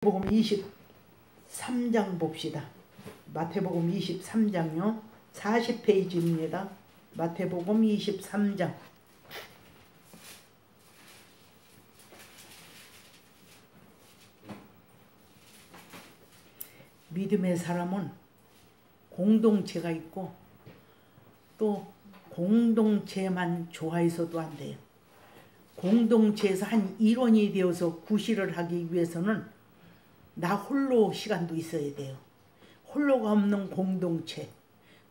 마태복음 23장 봅시다. 마태복음 23장요. 40페이지입니다. 마태복음 23장. 믿음의 사람은 공동체가 있고 또 공동체만 좋아해서도 안 돼요. 공동체에서 한 일원이 되어서 구실을 하기 위해서는 나 홀로 시간도 있어야 돼요. 홀로가 없는 공동체,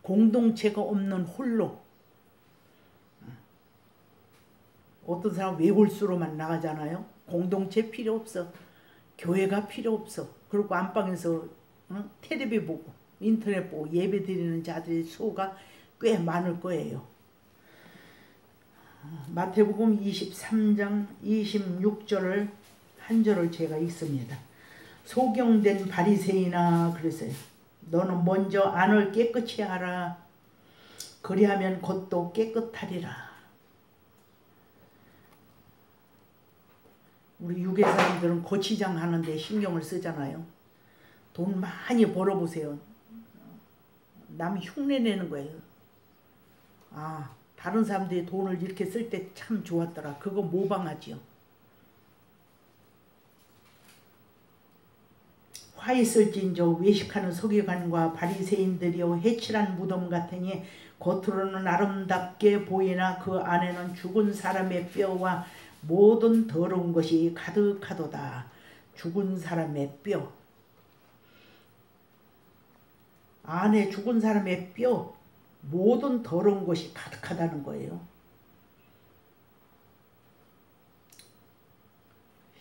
공동체가 없는 홀로. 어떤 사람 외골수로만 나가잖아요. 공동체 필요 없어. 교회가 필요 없어. 그리고 안방에서 텔레비 보고 인터넷 보고 예배 드리는 자들의 수가 꽤 많을 거예요. 마태복음 23장 26절을 한 절을 제가 읽습니다. 소경된 바리새인아, 그랬어요. 너는 먼저 안을 깨끗이 하라. 그리하면 겉도 깨끗하리라. 우리 유괴 사람들은 고치장 하는데 신경을 쓰잖아요. 돈 많이 벌어보세요. 남 흉내내는 거예요. 아, 다른 사람들이 돈을 이렇게 쓸 때 참 좋았더라. 그거 모방하지요. 화 있을진저 외식하는 서기관과 바리새인들이여 해칠한 무덤 같으니 겉으로는 아름답게 보이나 그 안에는 죽은 사람의 뼈와 모든 더러운 것이 가득하도다. 죽은 사람의 뼈. 안에 죽은 사람의 뼈, 모든 더러운 것이 가득하다는 거예요.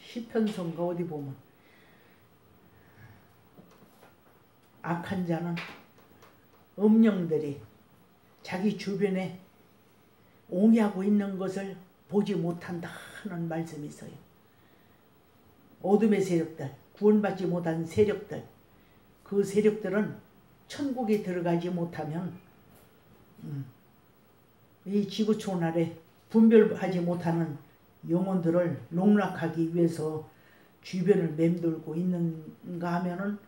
시편성가 어디 보면 악한 자는 음령들이 자기 주변에 옹이하고 있는 것을 보지 못한다 하는 말씀이 있어요. 어둠의 세력들, 구원받지 못한 세력들, 그 세력들은 천국에 들어가지 못하면 이 지구촌 아래 분별하지 못하는 영혼들을 농락하기 위해서 주변을 맴돌고 있는가 하면은,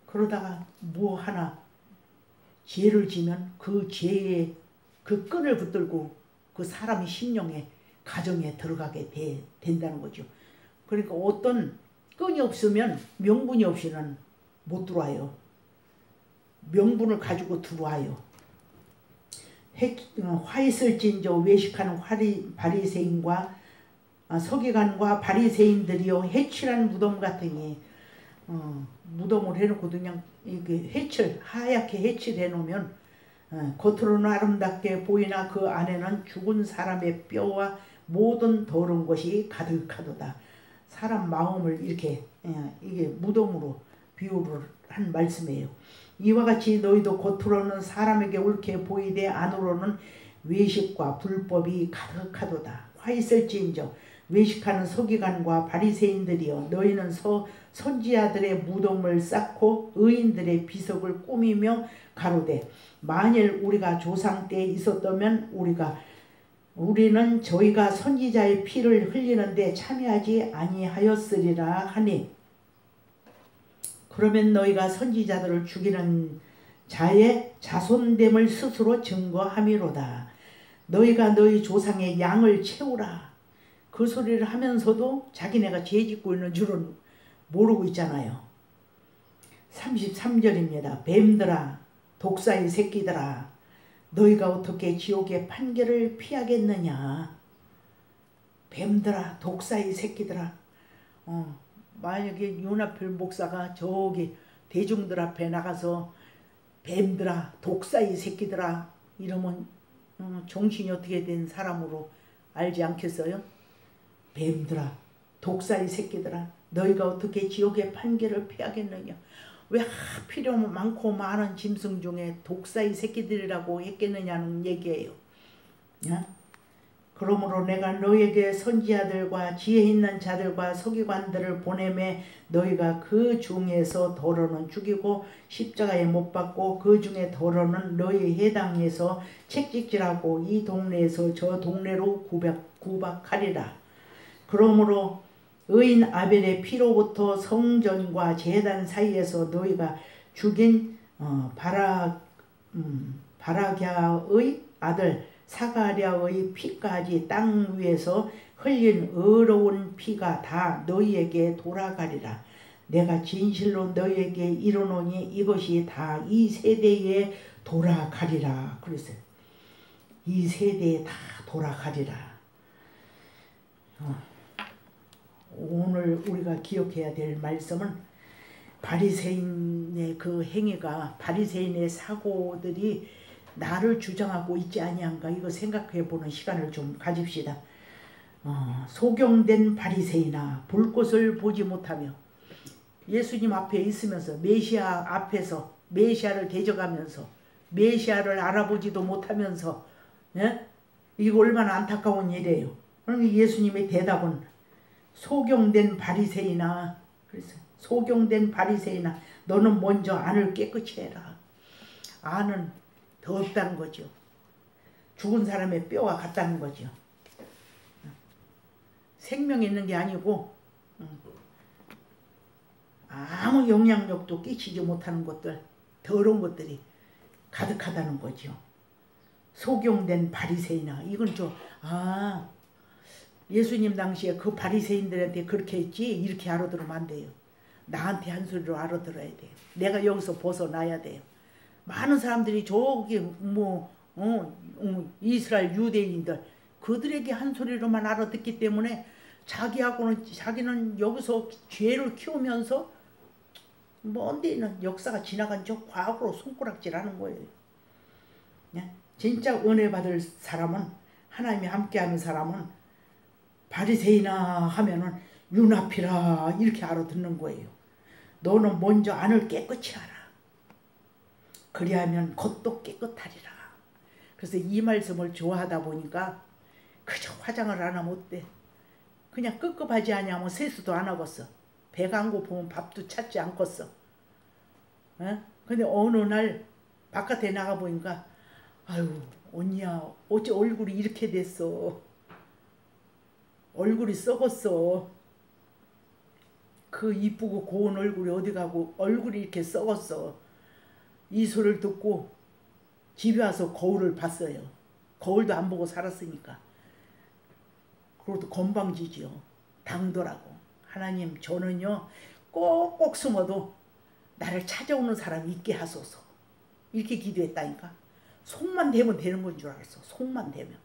그러다가 뭐 하나 죄를 지면 그 죄의 그 끈을 붙들고 그 사람의 심령에 가정에 들어가게 된다는 거죠. 그러니까 어떤 끈이 없으면 명분이 없이는 못 들어와요. 명분을 가지고 들어와요. 화 있을진저 외식하는 바리새인과 서기관과 바리새인들이요 해칠한 무덤 같으니, 무덤을 해놓고 그냥 이게 하얗게 해칠해 놓으면 겉으로는 아름답게 보이나 그 안에는 죽은 사람의 뼈와 모든 더러운 것이 가득하도다. 사람 마음을 이렇게 이게 무덤으로 비유를 한 말씀이에요. 이와 같이 너희도 겉으로는 사람에게 옳게 보이되 안으로는 외식과 불법이 가득하도다. 화 있을진저 외식하는 서기관과 바리새인들이여 너희는 선지자들의 무덤을 쌓고 의인들의 비석을 꾸미며 가로되 만일 우리가 조상 때에 있었다면 우리는 저희가 선지자의 피를 흘리는데 참여하지 아니하였으리라 하니, 그러면 너희가 선지자들을 죽이는 자의 자손됨을 스스로 증거함이로다. 너희가 너희 조상의 양을 채우라. 그 소리를 하면서도 자기네가 죄 짓고 있는 줄은 모르고 있잖아요. 33절입니다. 뱀들아, 독사의 새끼들아, 너희가 어떻게 지옥의 판결을 피하겠느냐. 뱀들아, 독사의 새끼들아. 만약에 윤하필 목사가 저기 대중들 앞에 나가서 뱀들아, 독사의 새끼들아 이러면 정신이 어떻게 된 사람으로 알지 않겠어요? 뱀들아, 독사의 새끼들아, 너희가 어떻게 지옥의 판결을 피하겠느냐. 왜 하필 많고 많은 짐승 중에 독사의 새끼들이라고 했겠느냐는 얘기예요. 그러므로 내가 너희에게 선지자들과 지혜 있는 자들과 서기관들을 보내매 너희가 그 중에서 더러는 죽이고 십자가에 못 박고 그 중에 더러는 너희 해당에서 책찍질하고 이 동네에서 저 동네로 구박하리라. 그러므로 의인 아벨의 피로부터 성전과 제단 사이에서 너희가 죽인 바라갸의 아들 사가랴의 피까지 땅 위에서 흘린 의로운 피가 다 너희에게 돌아가리라. 내가 진실로 너희에게 이르노니 이것이 다 이 세대에 돌아가리라. 그랬어요. 이 세대에 다 돌아가리라. 오늘 우리가 기억해야 될 말씀은 바리새인의 그 행위가, 바리새인의 사고들이 나를 주장하고 있지 아니한가, 이거 생각해 보는 시간을 좀 가집시다. 소경된 바리새인아, 볼 것을 보지 못하며 예수님 앞에 있으면서 메시아 앞에서 메시아를 대적하면서 메시아를 알아보지도 못하면서, 예? 이거 얼마나 안타까운 일이에요. 그러니까 예수님의 대답은 소경된 바리새인아, 그래서 소경된 바리새인아, 너는 먼저 안을 깨끗이 해라. 안은 더 없다는 거죠. 죽은 사람의 뼈와 같다는 거죠. 생명이 있는 게 아니고 아무 영향력도 끼치지 못하는 것들, 더러운 것들이 가득하다는 거죠. 소경된 바리새인아, 이건 예수님 당시에 그 바리새인들한테 그렇게 했지 이렇게 알아들으면 안 돼요. 나한테 한 소리로 알아들어야 돼요. 내가 여기서 벗어나야 돼요. 많은 사람들이 저기 이스라엘 유대인들 그들에게 한 소리로만 알아듣기 때문에 자기는 여기서 죄를 키우면서 먼 데는 역사가 지나간 저 과거로 손가락질하는 거예요. 진짜 은혜 받을 사람은, 하나님이 함께하는 사람은 바리새인아 하면은 윤앞이라 이렇게 알아듣는 거예요. 너는 먼저 안을 깨끗이 하라. 그리하면 겉도 깨끗하리라. 그래서 이 말씀을 좋아하다 보니까 그저 화장을 안 하면 어때? 그냥 끄급하지 않냐면 세수도 안 하겠어. 배가 안 고프면 밥도 찾지 않겠어. 근데 어느 날 바깥에 나가 보니까 아유 언니야 어째 얼굴이 이렇게 됐어. 얼굴이 썩었어. 그 이쁘고 고운 얼굴이 어디 가고 얼굴이 이렇게 썩었어. 이 소리를 듣고 집에 와서 거울을 봤어요. 거울도 안 보고 살았으니까. 그것도 건방지지요. 당돌하고. 하나님 저는요 꼭꼭 숨어도 나를 찾아오는 사람이 있게 하소서. 이렇게 기도했다니까. 속만 대면 되는 건 줄 알았어. 속만 대면.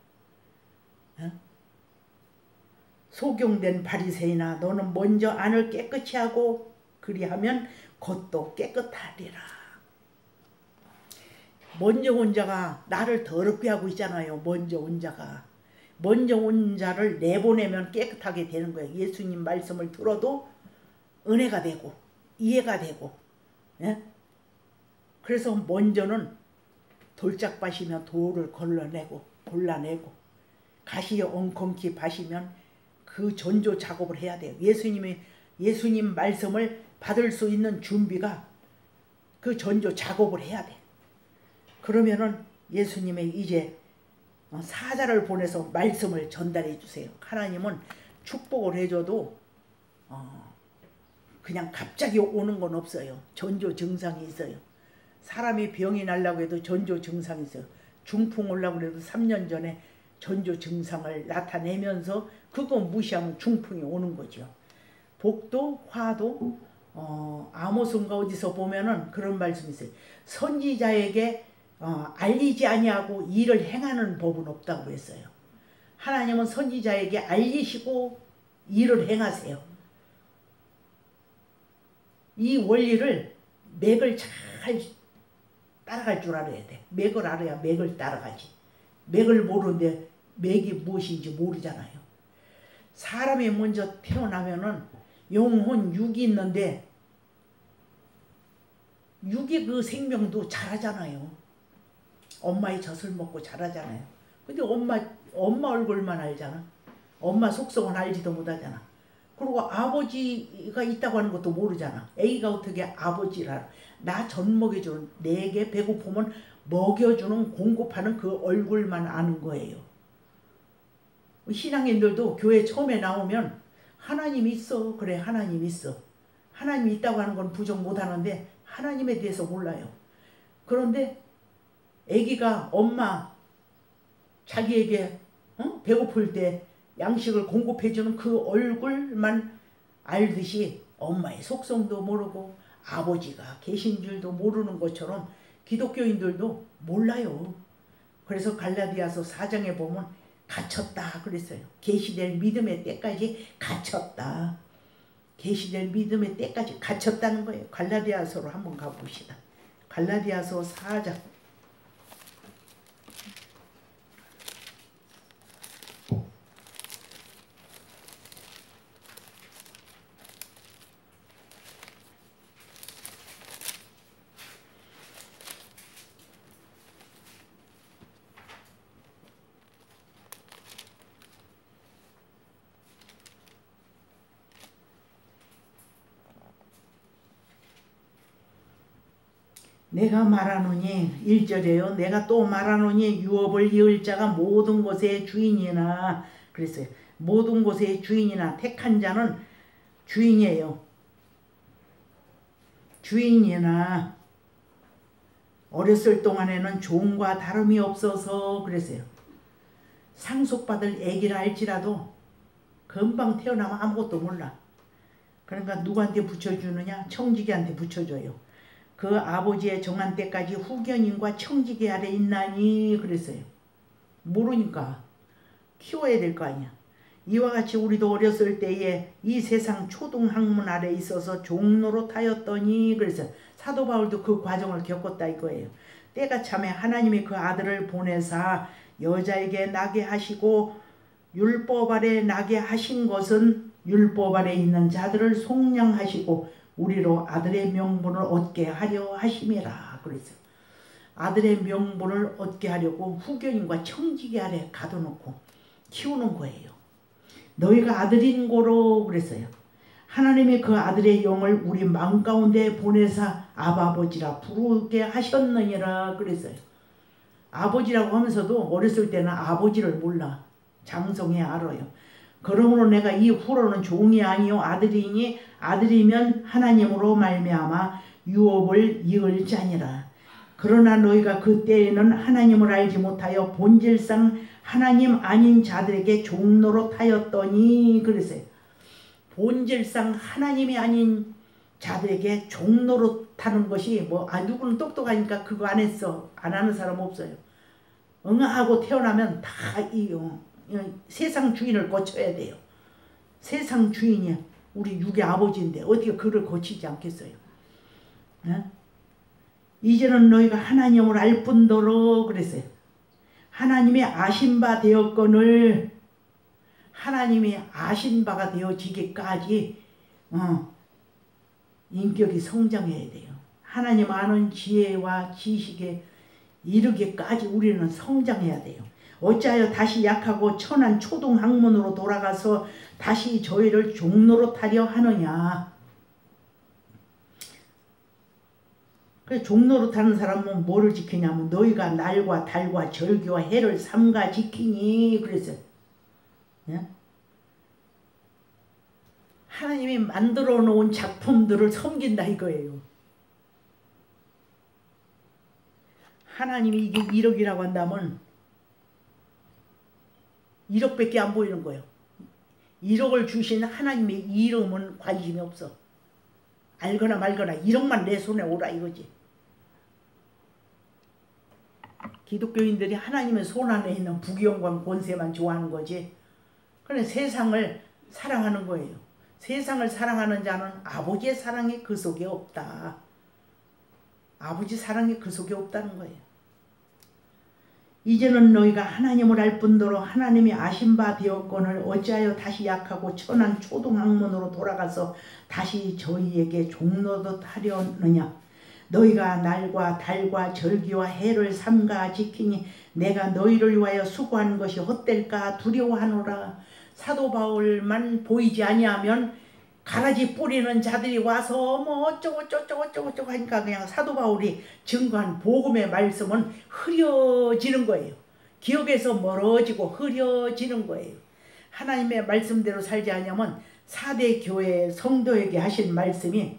소경된 바리새인아, 너는 먼저 안을 깨끗이 하고 그리하면 겉도 깨끗하리라. 먼저 온 자가 나를 더럽게 하고 있잖아요. 먼저 온 자가. 먼저 온 자를 내보내면 깨끗하게 되는 거예요. 예수님 말씀을 들어도 은혜가 되고 이해가 되고. 그래서 먼저는 돌짝밭이면 돌을 골라내고 가시 엉겅퀴 밭이면 그 전조 작업을 해야 돼요. 예수님 말씀을 받을 수 있는 준비가 그 전조 작업을 해야 돼. 그러면은 예수님의 이제 사자를 보내서 말씀을 전달해 주세요. 하나님은 축복을 해줘도 그냥 갑자기 오는 건 없어요. 전조 증상이 있어요. 사람이 병이 나려고 해도 전조 증상이 있어요. 중풍 오려고 해도 3년 전에 전조 증상을 나타내면서 그거 무시하면 중풍이 오는 거죠. 복도 화도 아모스인가 어디서 보면은 그런 말씀이 있어요. 선지자에게 알리지 아니하고 일을 행하는 법은 없다고 했어요. 하나님은 선지자에게 알리시고 일을 행하세요. 이 원리를 맥을 잘 따라갈 줄 알아야 돼. 맥을 알아야 맥을 따라가지. 맥을 모르는데 맥이 무엇인지 모르잖아요. 사람이 먼저 태어나면은 영혼 육이 있는데 육이 그 생명도 자라잖아요. 엄마의 젖을 먹고 자라잖아요. 근데 엄마 얼굴만 알잖아. 엄마 속성은 알지도 못하잖아. 그리고 아버지가 있다고 하는 것도 모르잖아. 애기가 어떻게 아버지라. 나 젖 먹여주는, 내게 배고프면 먹여주는, 공급하는 그 얼굴만 아는 거예요. 신앙인들도 교회 처음에 나오면 하나님이 있어. 그래, 하나님이 있어. 하나님이 있다고 하는 건 부정 못하는데 하나님에 대해서 몰라요. 그런데 아기가 엄마 자기에게 배고플 때 양식을 공급해주는 그 얼굴만 알듯이 엄마의 속성도 모르고 아버지가 계신 줄도 모르는 것처럼 기독교인들도 몰라요. 그래서 갈라디아서 4장에 보면 갇혔다 그랬어요. 계시될 믿음의 때까지 갇혔다. 계시될 믿음의 때까지 갇혔다는 거예요. 갈라디아서로 한번 가봅시다. 갈라디아서 4장. 내가 말하노니 1절에요. 내가 또 말하노니 유업을 이을 자가 모든 것의 주인이나 그랬어요. 모든 것의 주인이나 택한 자는 주인이에요. 주인이나 어렸을 동안에는 종과 다름이 없어서 그랬어요. 상속받을 애기라 할지라도 금방 태어나면 아무것도 몰라. 그러니까 누구한테 붙여주느냐? 청지기한테 붙여줘요. 그 아버지의 정한 때까지 후견인과 청지기 아래 있나니 그랬어요. 모르니까 키워야 될 거 아니야. 이와 같이 우리도 어렸을 때에 이 세상 초등학문 아래 있어서 종노릇하였더니 그래서 사도 바울도 그 과정을 겪었다 이거예요. 때가 참에 하나님이 그 아들을 보내사 여자에게 나게 하시고 율법 아래 나게 하신 것은 율법 아래 있는 자들을 속량하시고 우리로 아들의 명분을 얻게 하려 하심이라 그랬어요. 아들의 명분을 얻게 하려고 후견인과 청지기 아래 가둬놓고 키우는 거예요. 너희가 아들인 고로 그랬어요. 하나님이 그 아들의 영을 우리 마음 가운데 보내사 아버지라 부르게 하셨느니라 그랬어요. 아버지라고 하면서도 어렸을 때는 아버지를 몰라. 장성에 알아요. 그러므로 내가 이후로는 종이 아니요 아들이니 아들이면 하나님으로 말미암아 유업을 이을 자니라. 그러나 너희가 그때에는 하나님을 알지 못하여 본질상 하나님 아닌 자들에게 종노릇하였더니 그랬어요. 본질상 하나님이 아닌 자들에게 종노릇하는 것이 누구는 똑똑하니까 그거 안 했어. 안 하는 사람 없어요. 응하고 태어나면 다 세상 주인을 거쳐야 돼요. 세상 주인이 우리 육의 아버지인데 어떻게 그를 거치지 않겠어요? 네? 이제는 너희가 하나님을 알 뿐더러 그랬어요. 하나님의 아신 바 되었거늘 하나님이 아신 바가 되어지기까지 인격이 성장해야 돼요. 하나님 아는 지혜와 지식에 이르기까지 우리는 성장해야 돼요. 어찌하여 다시 약하고 천한 초등학문으로 돌아가서 다시 저희를 종노릇하려 하느냐. 그래서 종노릇하는 사람은 뭐를 지키냐면 너희가 날과 달과 절기와 해를 삼가 지키니 그랬어요. 예? 하나님이 만들어 놓은 작품들을 섬긴다 이거예요. 하나님이 이게 1억이라고 한다면 1억밖에 안 보이는 거예요. 1억을 주신 하나님의 이름은 관심이 없어. 알거나 말거나 1억만 내 손에 오라 이거지. 기독교인들이 하나님의 손 안에 있는 부귀영광 권세만 좋아하는 거지. 그래 세상을 사랑하는 거예요. 세상을 사랑하는 자는 아버지의 사랑이 그 속에 없다. 아버지 사랑이 그 속에 없다는 거예요. 이제는 너희가 하나님을 알 뿐더러 하나님이 아신 바 되었거늘 어찌하여 다시 약하고 천한 초등학문으로 돌아가서 다시 저희에게 종노릇하려느냐. 너희가 날과 달과 절기와 해를 삼가 지키니 내가 너희를 위하여 수고하는 것이 헛될까 두려워하노라. 사도 바울만 보이지 아니하면 가라지 뿌리는 자들이 와서 어쩌고 하니까 그냥 사도 바울이 증거한 복음의 말씀은 흐려지는 거예요. 기억에서 멀어지고 흐려지는 거예요. 하나님의 말씀대로 살지 않으면 4대 교회 성도에게 하신 말씀이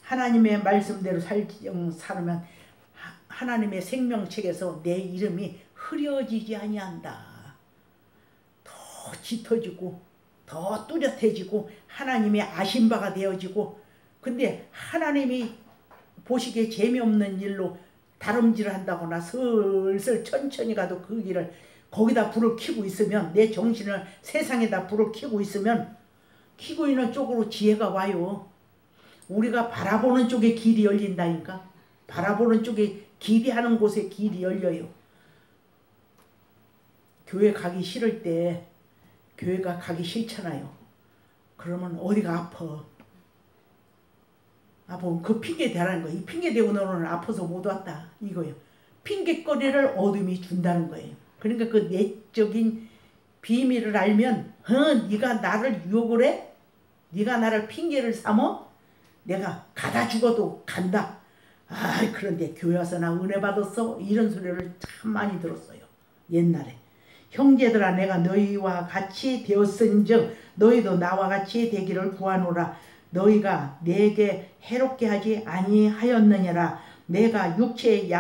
하나님의 말씀대로 살면 하나님의 생명책에서 내 이름이 흐려지지 아니한다. 더 짙어지고 더 뚜렷해지고 하나님의 아신 바가 되어지고, 근데 하나님이 보시기에 재미없는 일로 다름질을 한다거나 슬슬 천천히 가도 그 길을 거기다 불을 켜고 있으면, 내 정신을 세상에다 불을 켜고 있으면 켜고 있는 쪽으로 지혜가 와요. 우리가 바라보는 쪽에 길이 열린다니까. 바라보는 쪽에 기대하는 곳에 길이 열려요. 교회 가기 싫을 때 교회가 가기 싫잖아요. 그러면 어디가 아파. 아프면 그 핑계 대라는 거예요. 이 핑계 대고 너는 아파서 못 왔다 이거예요. 핑계거리를 어둠이 준다는 거예요. 그러니까 그 내적인 비밀을 알면 네가 나를 유혹을 해? 네가 나를 핑계를 삼어? 내가 가다 죽어도 간다. 그런데 교회 와서 나 은혜 받았어? 이런 소리를 참 많이 들었어요. 옛날에. 형제들아, 내가 너희와 같이 되었은즉 너희도 나와 같이 되기를 구하노라. 너희가 내게 해롭게 하지 아니하였느냐라. 내가 육체의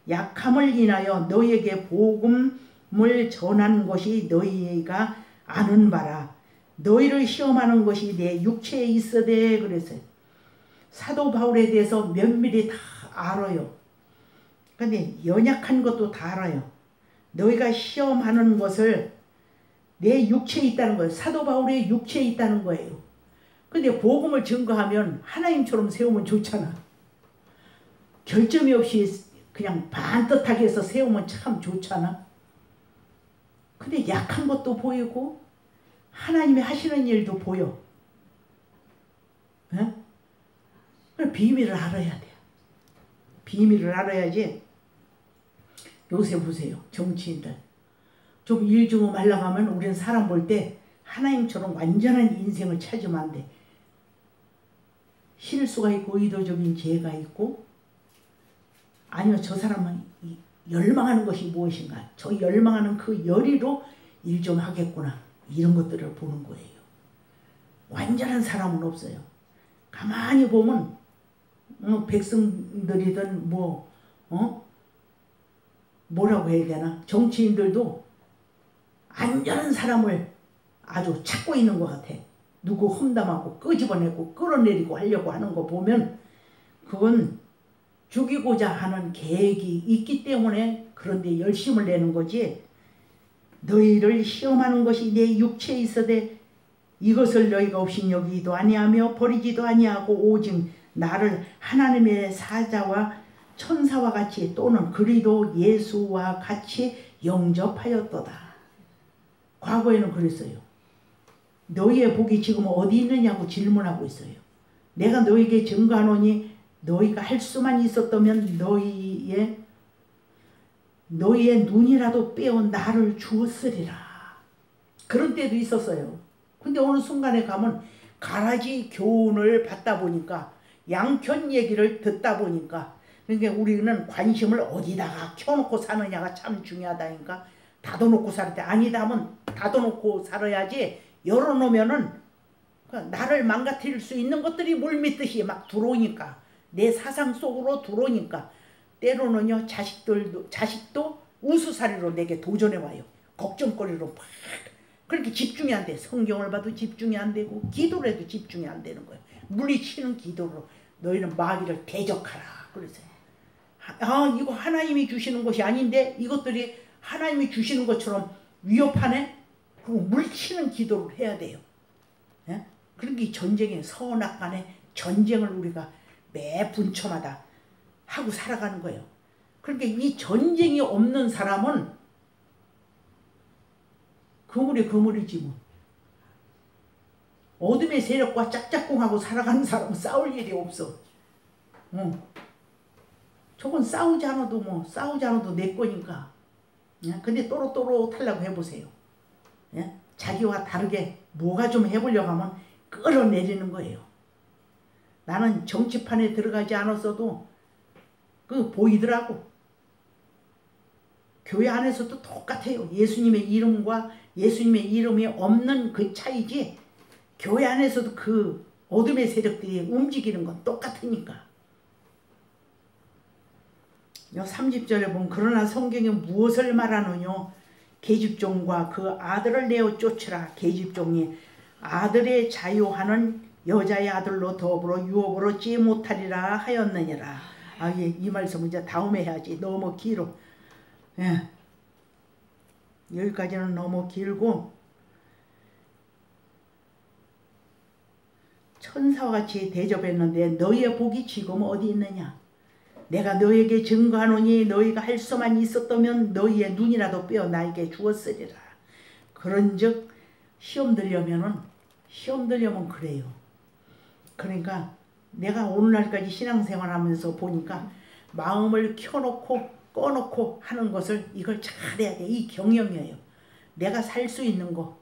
약함을 인하여 너희에게 복음을 전한 것이 너희가 아는 바라. 너희를 시험하는 것이 내 육체에 있어대. 그랬어요. 사도 바울에 대해서 면밀히 다 알아요. 근데 연약한 것도 다 알아요. 너희가 시험하는 것을 내 육체에 있다는 거예요. 사도 바울의 육체에 있다는 거예요. 근데 복음을 증거하면 하나님처럼 세우면 좋잖아. 결점이 없이 그냥 반듯하게 해서 세우면 참 좋잖아. 근데 약한 것도 보이고 하나님이 하시는 일도 보여. 에? 비밀을 알아야 돼요. 비밀을 알아야지. 요새 보세요. 정치인들. 좀 일 좀 하려고 하면 우리는 사람 볼 때 하나님처럼 완전한 인생을 찾으면 안 돼. 실수가 있고 의도적인 죄가 있고, 아니면 저 사람은 열망하는 것이 무엇인가. 저 열망하는 그 열의로 일 좀 하겠구나. 이런 것들을 보는 거예요. 완전한 사람은 없어요. 가만히 보면 백성들이든 뭐라고 해야 되나, 정치인들도 안전한 사람을 아주 찾고 있는 것 같아. 누구 험담하고 끄집어내고 끌어내리고 하려고 하는 거 보면 그건 죽이고자 하는 계획이 있기 때문에 그런데 열심을 내는 거지. 너희를 시험하는 것이 내 육체에 있어되 이것을 너희가 없인 여기도 아니하며 버리지도 아니하고 오직 나를 하나님의 사자와 천사와 같이 또는 그리스도 예수와 같이 영접하였도다. 과거에는 그랬어요. 너희의 복이 지금 어디 있느냐고 질문하고 있어요. 내가 너희에게 증거하노니 너희가 할 수만 있었다면 너희의 눈이라도 빼어 나를 주었으리라. 그런 때도 있었어요. 근데 어느 순간에 가면 가라지 교훈을 받다 보니까, 양편 얘기를 듣다 보니까, 그러니까 우리는 관심을 어디다가 켜놓고 사느냐가 참 중요하다니까. 닫아놓고 살 때 아니다 하면 닫아놓고 살아야지. 열어놓으면은 나를 망가뜨릴 수 있는 것들이 물밀듯이 막 들어오니까, 내 사상 속으로 들어오니까 때로는요 자식도 우수사리로 내게 도전해와요. 걱정거리로 막. 그렇게 집중이 안 돼. 성경을 봐도 집중이 안 되고 기도를 해도 집중이 안 되는 거예요. 물리치는 기도로 너희는 마귀를 대적하라. 그러세요. 이거 하나님이 주시는 것이 아닌데 이것들이 하나님이 주시는 것처럼 위협하네? 그럼 물리치는 기도를 해야 돼요. 예? 그러니까 전쟁에 서낙간에 전쟁을 우리가 매 분초마다 하고 살아가는 거예요. 그러니까 이 전쟁이 없는 사람은 그물이 그물이지 뭐. 어둠의 세력과 짝짝꿍하고 살아가는 사람은 싸울 일이 없어. 저건 싸우지 않아도 내 거니까. 예? 근데 또렷하려고 해보세요. 예? 자기와 다르게 뭐가 좀 해보려고 하면 끌어내리는 거예요. 나는 정치판에 들어가지 않았어도 보이더라고. 교회 안에서도 똑같아요. 예수님의 이름과 예수님의 이름이 없는 그 차이지 교회 안에서도 그 어둠의 세력들이 움직이는 건 똑같으니까. 요 30절에 보면 그러나 성경이 무엇을 말하느뇨 계집종과 그 아들을 내어 쫓으라. 계집종이 아들의 자유하는 여자의 아들로 더불어 유업을 얻지 못하리라 하였느니라. 예, 이 말씀 이제 다음에 해야지. 너무 길어. 예. 여기까지는 너무 길고 천사와 같이 대접했는데 너희의 복이 지금 어디 있느냐. 내가 너희에게 증거하노니 너희가 할 수만 있었다면 너희의 눈이라도 빼어 나에게 주었으리라. 그런즉 시험 들려면 그래요. 그러니까 내가 오늘날까지 신앙생활하면서 보니까 마음을 켜놓고 꺼놓고 하는 것을 이걸 잘해야 돼. 이 경영이에요. 내가 살 수 있는 거,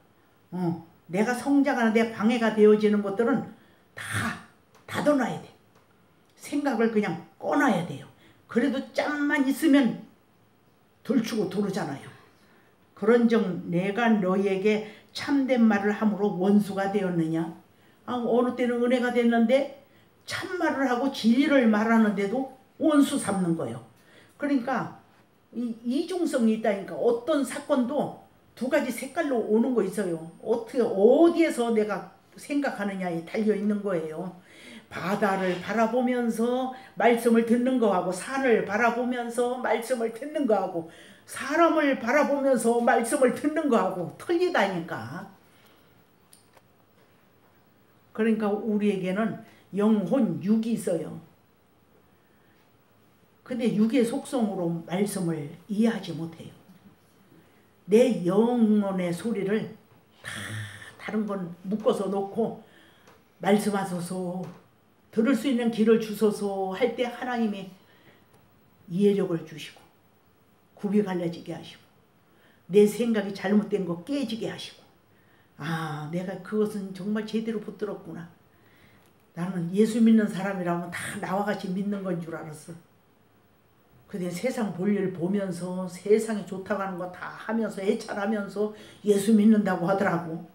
내가 성장하는데 방해가 되어지는 것들은 다 닫아놔야 돼. 생각을 그냥 꺼놔야 돼요. 그래도 짬만 있으면 들추고 들어오잖아요. 그런즉 내가 너희에게 참된 말을 함으로 원수가 되었느냐. 어느 때는 은혜가 됐는데 참말을 하고 진리를 말하는데도 원수 삼는 거예요. 그러니까 이중성이 있다니까. 어떤 사건도 두 가지 색깔로 오는 거 있어요. 어디에서 내가 생각하느냐에 달려 있는 거예요. 바다를 바라보면서 말씀을 듣는 거하고 산을 바라보면서 말씀을 듣는 거하고 사람을 바라보면서 말씀을 듣는 거하고 틀리다니까. 그러니까 우리에게는 영혼, 육이 있어요. 근데 육의 속성으로 말씀을 이해하지 못해요. 내 영혼의 소리를 다 다른 건 묶어서 놓고 말씀하소서, 들을 수 있는 길을 주소서 할 때 하나님이 이해력을 주시고 굽이 갈라지게 하시고 내 생각이 잘못된 거 깨지게 하시고, 내가 그것은 정말 제대로 붙들었구나. 나는 예수 믿는 사람이라면 다 나와 같이 믿는 건 줄 알았어. 근데 세상 볼일 보면서 세상이 좋다고 하는 거 다 하면서 해찰하면서 예수 믿는다고 하더라고.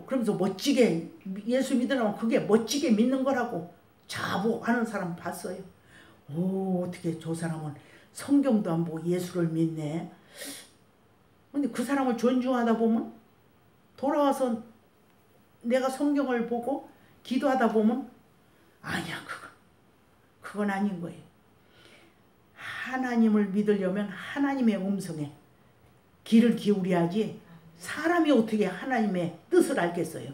그러면서 멋지게 예수 믿으라면 그게 멋지게 믿는 거라고 자부하는 사람 봤어요. 어떻게 저 사람은 성경도 안 보고 예수를 믿네. 근데 그 사람을 존중하다 보면 돌아와서 내가 성경을 보고 기도하다 보면 아니야, 그건 아닌 거예요. 하나님을 믿으려면 하나님의 음성에 귀를 기울여야지 사람이 어떻게 하나님의 뜻을 알겠어요.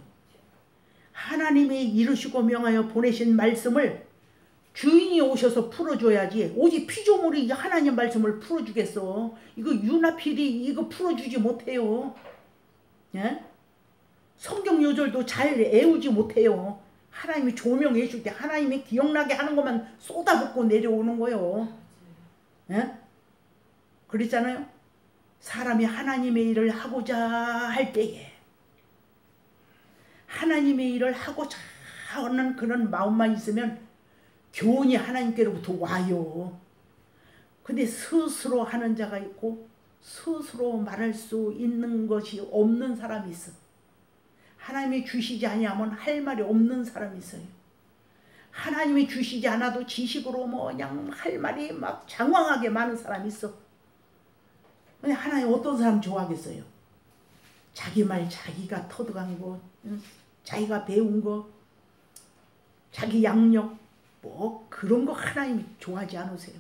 하나님이 이루시고 명하여 보내신 말씀을 주인이 오셔서 풀어줘야지. 오직 피조물이 하나님 말씀을 풀어주겠어. 이거 유나필이 이거 풀어주지 못해요. 예? 성경 요절도 잘 애우지 못해요. 하나님이 조명해 줄 때 하나님이 기억나게 하는 것만 쏟아붓고 내려오는 거예요. 예? 그랬잖아요. 사람이 하나님의 일을 하고자 할 때에 하나님의 일을 하고자 하는 그런 마음만 있으면 교훈이 하나님께로부터 와요. 근데 스스로 하는 자가 있고 스스로 말할 수 있는 것이 없는 사람이 있어. 하나님이 주시지 아니하면 할 말이 없는 사람이 있어요. 하나님이 주시지 않아도 지식으로 그냥 할 말이 막 장황하게 많은 사람이 있어. 근데 하나님 어떤 사람 좋아하겠어요? 자기 말 자기가 터득한 거, 자기가 배운 거, 자기 양력 그런 거 하나님이 좋아하지 않으세요.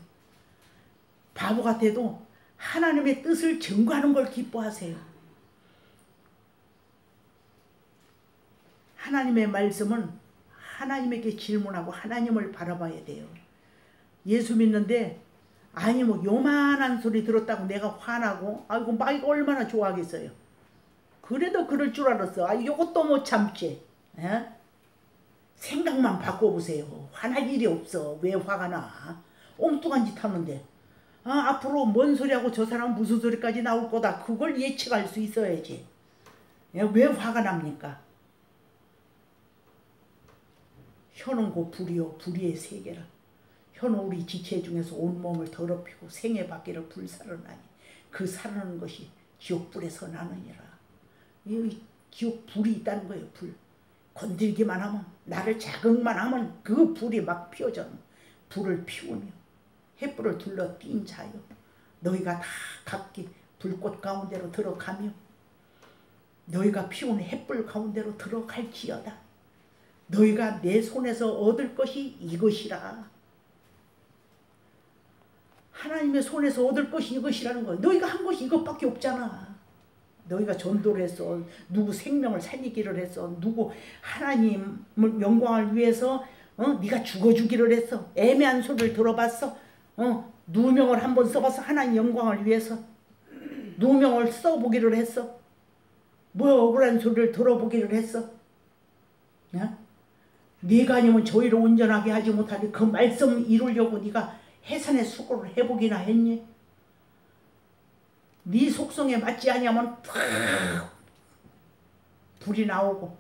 바보 같아도 하나님의 뜻을 증거하는 걸 기뻐하세요. 하나님의 말씀은 하나님에게 질문하고 하나님을 바라봐야 돼요. 예수 믿는데 요만한 소리 들었다고 내가 화나고 이거 얼마나 좋아하겠어요. 그래도 그럴 줄 알았어. 이것도 못 참지. 에? 생각만 바꿔보세요. 화날 일이 없어. 왜 화가 나? 엉뚱한 짓 하는데. 앞으로 뭔 소리하고 저 사람은 무슨 소리까지 나올 거다. 그걸 예측할 수 있어야지. 왜 화가 납니까? 혀는 곧 불이요 불의의 세계라. 혀는 우리 지체 중에서 온몸을 더럽히고 생애 밖에를 불사르나니 그 사르는 것이 지옥불에서 나느니라. 이 지옥 불이 있다는 거예요. 불. 건들기만 하면, 나를 자극만 하면 그 불이 막 피어져. 불을 피우며 횃불을 둘러 띈 자요. 너희가 다 각기 불꽃 가운데로 들어가며 너희가 피운 횃불 가운데로 들어갈지어다. 너희가 내 손에서 얻을 것이 이것이라. 하나님의 손에서 얻을 것이 이것이라는 거야. 너희가 한 것이 이것밖에 없잖아. 너희가 전도를 했어. 누구 생명을 살리기를 했어. 누구 하나님을 영광을 위해서 네가 죽어주기를 했어. 애매한 소리를 들어봤어. 누명을 한번 써봐서 하나님 영광을 위해서 누명을 써보기를 했어. 뭐 억울한 소리를 들어보기를 했어. 네가 아니면 저희를 온전하게 하지 못하니 그 말씀 이루려고 네가 해산의 수고를 해보기나 했니? 네 속성에 맞지 않으면 불이 나오고,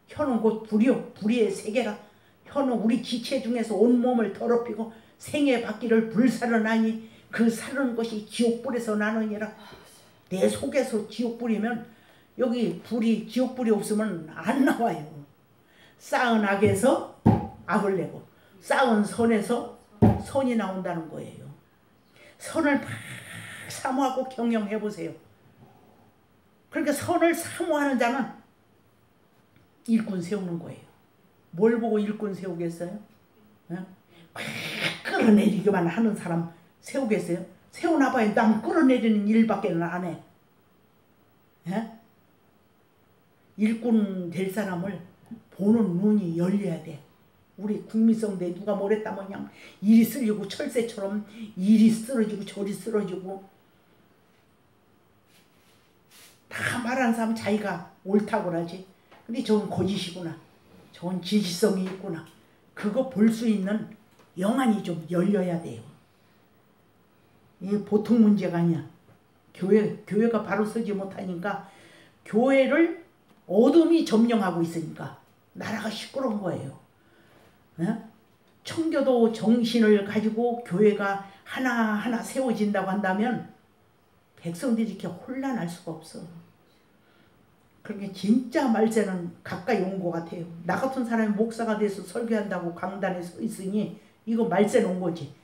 혀는 곧 불이요 불의의 세계라. 혀는 우리 지체 중에서 온몸을 더럽히고 생의 받기를 불사르나니 그 사르는 것이 지옥불에서 나느니라. 내 속에서 지옥불이면, 여기 불이 지옥불이 없으면 안 나와요. 쌓은 악에서 악을 내고 쌓은 선에서 선이 나온다는 거예요. 선을 막 사모하고 경영해 보세요. 그러니까 선을 사모하는 자는 일꾼 세우는 거예요. 뭘 보고 일꾼 세우겠어요? 끌어내리기만 하는 사람 세우겠어요? 세우나봐야 남 끌어내리는 일밖에 안 해. 일꾼 될 사람을 보는 눈이 열려야 돼. 우리 국민성대에 누가 뭐랬다면 그냥 이리 쓰러지고 철새처럼 이리 쓰러지고 저리 쓰러지고, 다 말하는 사람 자기가 옳다고 하지. 근데 저건 거짓이구나. 저건 진실성이 있구나. 그거 볼 수 있는 영안이 좀 열려야 돼요. 이게 보통 문제가 아니야. 교회가 바로 서지 못하니까, 교회를 어둠이 점령하고 있으니까 나라가 시끄러운 거예요. 청교도 정신을 가지고 교회가 하나하나 세워진다고 한다면 백성들이 이렇게 혼란할 수가 없어. 그러니까 진짜 말세는 가까이 온 것 같아요. 나 같은 사람이 목사가 돼서 설교한다고 강단에 서 있으니 이거 말세는 온 거지.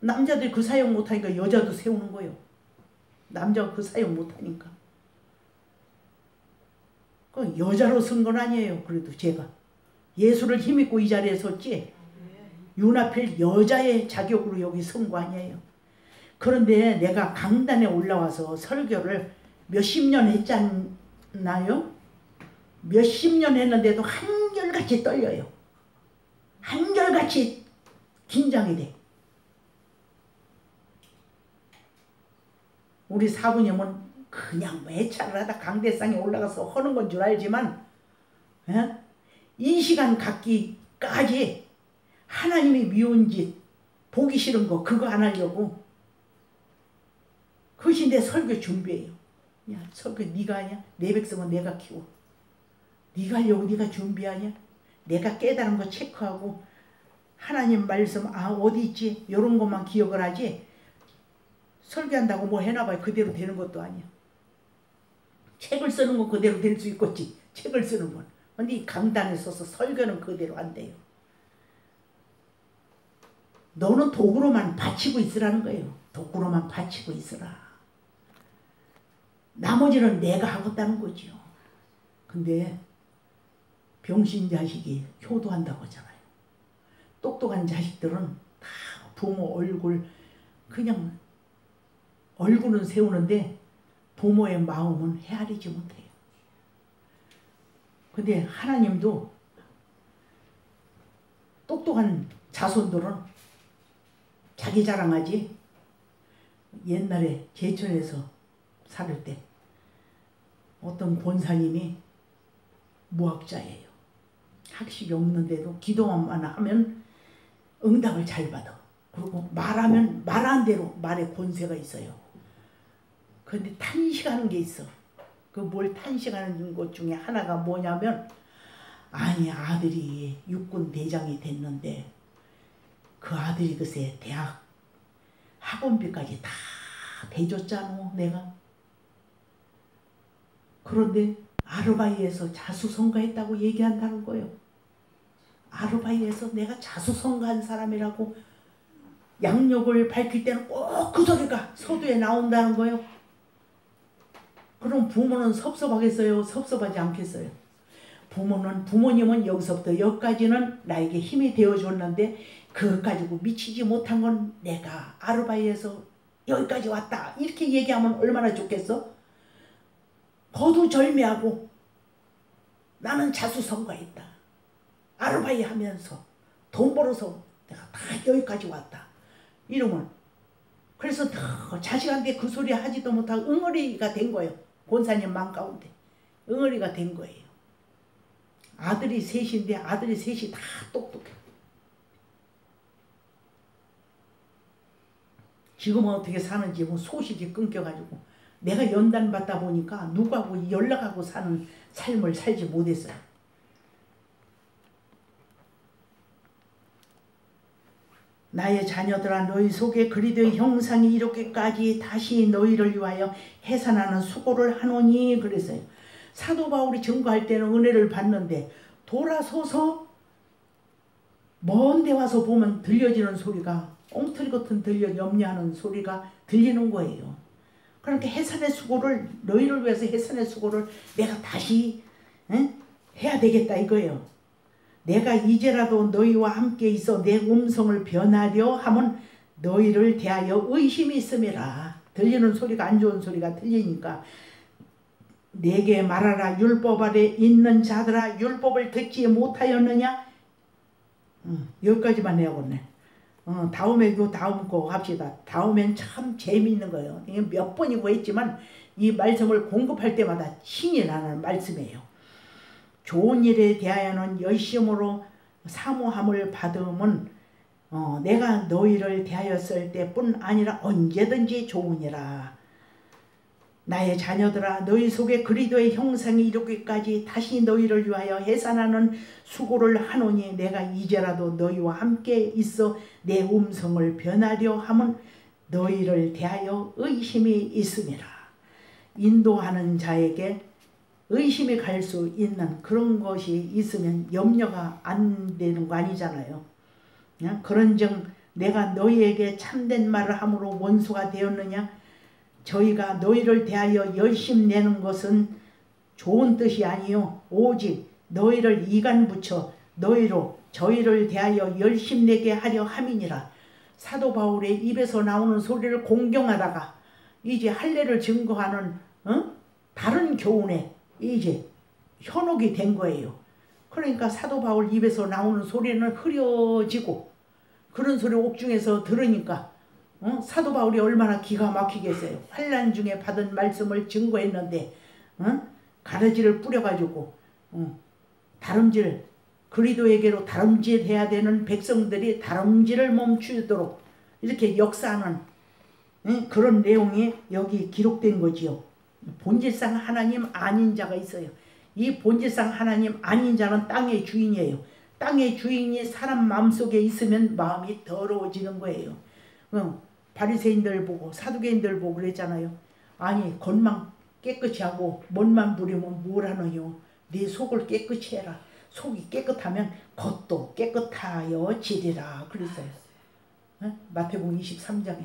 남자들이 그 사역 못하니까 여자도 세우는 거예요. 남자가 그 사역 못하니까. 그 여자로 쓴 건 아니에요. 그래도 제가 예수를 힘입고 이 자리에 섰지, 윤하필 여자의 자격으로 여기 선 거 아니에요. 그런데 내가 강단에 올라와서 설교를 몇십 년 했잖아요. 몇십 년 했는데도 한결같이 떨려요. 한결같이 긴장이 돼. 우리 사부님은 그냥 매차를 하다 강대상에 올라가서 하는 건 줄 알지만, 이 시간 갖기까지 하나님이 미운 짓, 보기 싫은 거 그거 안 하려고 그것이 내 설교 준비해요. 야, 설교 네가 하냐? 내 백성은 내가 키워. 네가 하려고 네가 준비하냐? 내가 깨달은 거 체크하고 하나님 말씀 어디 있지? 이런 것만 기억을 하지, 설교한다고 뭐 해놔봐야 그대로 되는 것도 아니야. 책을 쓰는 건 그대로 될 수 있겠지. 책을 쓰는 건. 근데 강단에 서서 설교는 그대로 안 돼요. 너는 도구로만 바치고 있으라는 거예요. 도구로만 바치고 있으라. 나머지는 내가 하겠다는 거죠. 근데 병신 자식이 효도한다고 하잖아요. 똑똑한 자식들은 다 부모 얼굴, 그냥 얼굴은 세우는데 부모의 마음은 헤아리지 못해요. 근데 하나님도 똑똑한 자손들은 자기 자랑하지. 옛날에 제천에서 살을 때 어떤 권사님이 무학자예요. 학식이 없는데도 기도만 하면 응답을 잘 받아. 그리고 말하면 말한 대로 말에 권세가 있어요. 그런데 탄식하는 게 있어. 그 뭘 탄식하는 것 중에 하나가 뭐냐면, 아니 아들이 육군 대장이 됐는데 그 아들이 글쎄 대학 학원비까지 다 대줬잖아 내가. 그런데 아르바이에서 자수성가했다고 얘기한다는 거예요. 아르바이에서 내가 자수성가한 사람이라고 양력을 밝힐 때는 꼭 그 소리가 서두에 나온다는 거예요. 그럼 부모는 섭섭하겠어요? 섭섭하지 않겠어요? 부모님은 여기서부터 여기까지는 나에게 힘이 되어줬는데 그것 가지고 미치지 못한 건 내가 아르바이에서 여기까지 왔다 이렇게 얘기하면 얼마나 좋겠어? 거두절미하고 나는 자수성가했다. 아르바이 하면서 돈 벌어서 내가 다 여기까지 왔다. 이러면 그래서 자식한테 그 소리 하지도 못하고 응어리가 된 거예요. 권사님 맘 가운데 응어리가 된 거예요. 아들이 셋인데 아들이 셋이 다 똑똑해. 지금은 어떻게 사는지 뭐 소식이 끊겨가지고 내가 연단받다 보니까 누구하고 연락하고 사는 삶을 살지 못했어요. 나의 자녀들아 너희 속에 그리스도의 형상이 이렇게까지 다시 너희를 위하여 해산하는 수고를 하노니 그랬어요. 사도 바울이 증거할 때는 은혜를 받는데 돌아서서 먼 데 와서 보면 들려지는 소리가 엉터리 같은 염려하는 소리가 들리는 거예요. 그러니까 해산의 수고를 너희를 위해서 해산의 수고를 내가 다시 해야 되겠다 이거예요. 내가 이제라도 너희와 함께 있어 내 음성을 변하려 하면 너희를 대하여 의심이 있음이라. 들리는 소리가 안 좋은 소리가 들리니까 내게 말하라. 율법 아래 있는 자들아 율법을 듣지 못하였느냐. 여기까지만 해야겠네. 다음에 다음 거 합시다. 다음엔 참 재미있는 거예요. 몇 번이고 했지만 이 말씀을 공급할 때마다 신이 나는 말씀이에요. 좋은 일에 대하여는 열심으로 사모함을 받으면 내가 너희를 대하였을 때뿐 아니라 언제든지 좋으니라. 나의 자녀들아 너희 속에 그리스도의 형상이 이르기까지 다시 너희를 위하여 해산하는 수고를 하노니 내가 이제라도 너희와 함께 있어 내 음성을 변하려 하면 너희를 대하여 의심이 있음이라. 인도하는 자에게 의심이 갈 수 있는 그런 것이 있으면 염려가 안 되는 거 아니잖아요. 그런즉 내가 너희에게 참된 말을 함으로 원수가 되었느냐. 저희가 너희를 대하여 열심 내는 것은 좋은 뜻이 아니요 오직 너희를 이간 붙여 너희로 저희를 대하여 열심 내게 하려 함이니라. 사도 바울의 입에서 나오는 소리를 공경하다가 이제 할례를 증거하는 다른 교훈에 이제 현혹이 된 거예요. 그러니까 사도 바울 입에서 나오는 소리는 흐려지고 그런 소리 옥중에서 들으니까 사도 바울이 얼마나 기가 막히겠어요. 환난 중에 받은 말씀을 증거했는데 가르지를 뿌려가지고 다름질 그리스도에게로 다름질해야 되는 백성들이 다름질을 멈추도록 이렇게 역사하는 그런 내용이 여기 기록된 거지요. 본질상 하나님 아닌 자가 있어요. 이 본질상 하나님 아닌 자는 땅의 주인이에요. 땅의 주인이 사람 마음속에 있으면 마음이 더러워지는 거예요. 바리새인들 보고 사두개인들 보고 그랬잖아요. 아니 겉만 깨끗이 하고 멋만 부리면 뭘 하느뇨. 네 속을 깨끗이 해라. 속이 깨끗하면 겉도 깨끗하여 지리라 그랬어요. 마태복음 23장에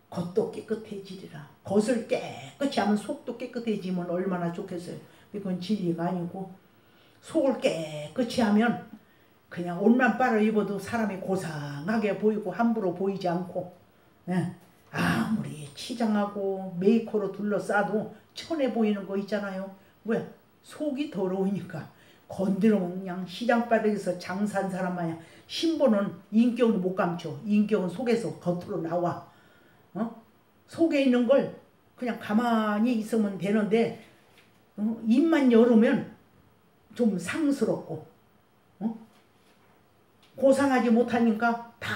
겉도 깨끗해지리라. 겉을 깨끗이 하면 속도 깨끗해지면 얼마나 좋겠어요. 그건 진리가 아니고 속을 깨끗이 하면 그냥 옷만 빨아 입어도 사람이 고상하게 보이고 함부로 보이지 않고 아무리 치장하고 메이커로 둘러싸도 천해 보이는 거 있잖아요. 왜? 속이 더러우니까. 건드리면 그냥 시장바닥에서 장사한 사람 마냥 신보는 인격은 못 감춰. 인격은 속에서 겉으로 나와. 속에 있는 걸 그냥 가만히 있으면 되는데 입만 열으면 좀 상스럽고 고상하지 못하니까 다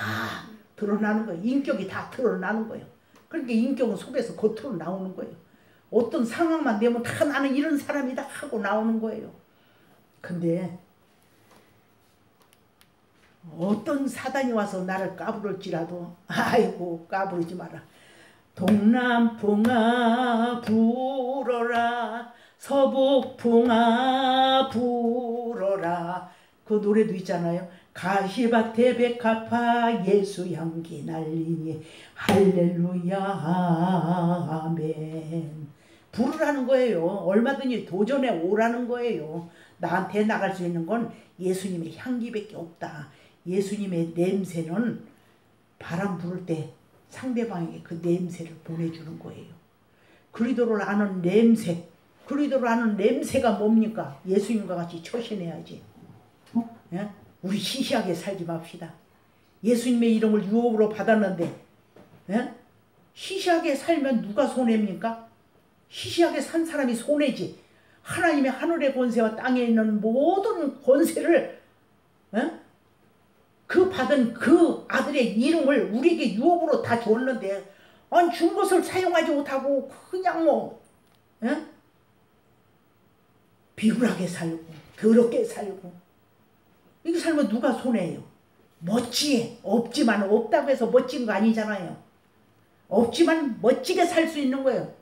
드러나는 거예요. 인격이 다 드러나는 거예요. 그러니까 인격은 속에서 겉으로 나오는 거예요. 어떤 상황만 되면 다 나는 이런 사람이다 하고 나오는 거예요. 근데 어떤 사단이 와서 나를 까부를지라도 아이고 까부르지 마라. 동남풍아 불어라 서북풍아 불어라. 그 노래도 있잖아요. 가시밭에 백합화 예수 향기 날리니 할렐루야 아멘. 부르라는 거예요. 얼마든지 도전해 오라는 거예요. 나한테 나갈 수 있는 건 예수님의 향기밖에 없다. 예수님의 냄새는 바람 부를 때 상대방에게 그 냄새를 보내주는 거예요. 그리도를 아는 냄새, 그리도를 아는 냄새가 뭡니까? 예수님과 같이 처신해야지. 예? 우리 시시하게 살지 맙시다. 예수님의 이름을 유업으로 받았는데 예? 시시하게 살면 누가 손해입니까? 시시하게 산 사람이 손해지. 하나님의 하늘의 권세와 땅에 있는 모든 권세를 예? 그 받은 그 아들의 이름을 우리에게 유업으로 다 줬는데 아니 준 것을 사용하지 못하고 그냥 뭐 예? 비굴하게 살고 더럽게 살고 이렇게 살면 누가 손해예요? 멋지게 없지만 없다고 해서 멋진 거 아니잖아요. 없지만 멋지게 살 수 있는 거예요.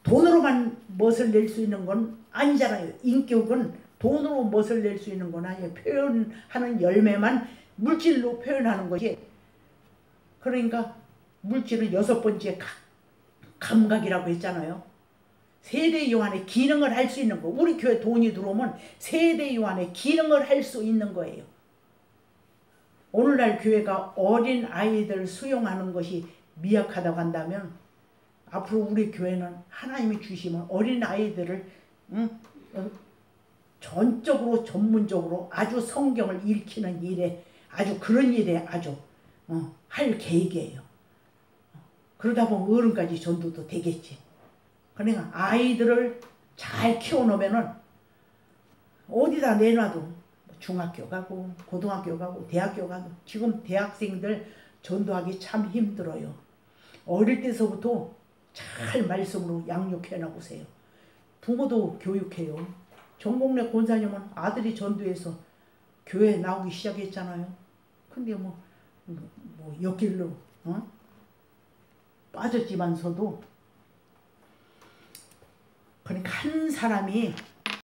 돈으로만 멋을 낼 수 있는 건 아니잖아요. 인격은 돈으로 멋을 낼 수 있는 건 아니에요. 표현하는 열매만 물질로 표현하는 것이. 그러니까 물질은 6번째 감각이라고 했잖아요. 세대 요한의 기능을 할 수 있는 거. 우리 교회 돈이 들어오면 세대 요한의 기능을 할 수 있는 거예요. 오늘날 교회가 어린 아이들 수용하는 것이 미약하다고 한다면 앞으로 우리 교회는 하나님이 주시면 어린 아이들을 전적으로 전문적으로 아주 성경을 읽히는 일에 아주 그런 일에 아주 할 계획이에요. 그러다 보면 어른까지 전도도 되겠지. 그러니까 아이들을 잘 키워놓으면은 어디다 내놔도 중학교 가고 고등학교 가고 대학교 가고. 지금 대학생들 전도하기 참 힘들어요. 어릴 때서부터 잘 말씀으로 양육해 놔보세요. 부모도 교육해요. 정복래 권사님은 아들이 전도해서 교회에 나오기 시작했잖아요. 근데 뭐 옆길로 빠졌지만서도 그러니까 한 사람이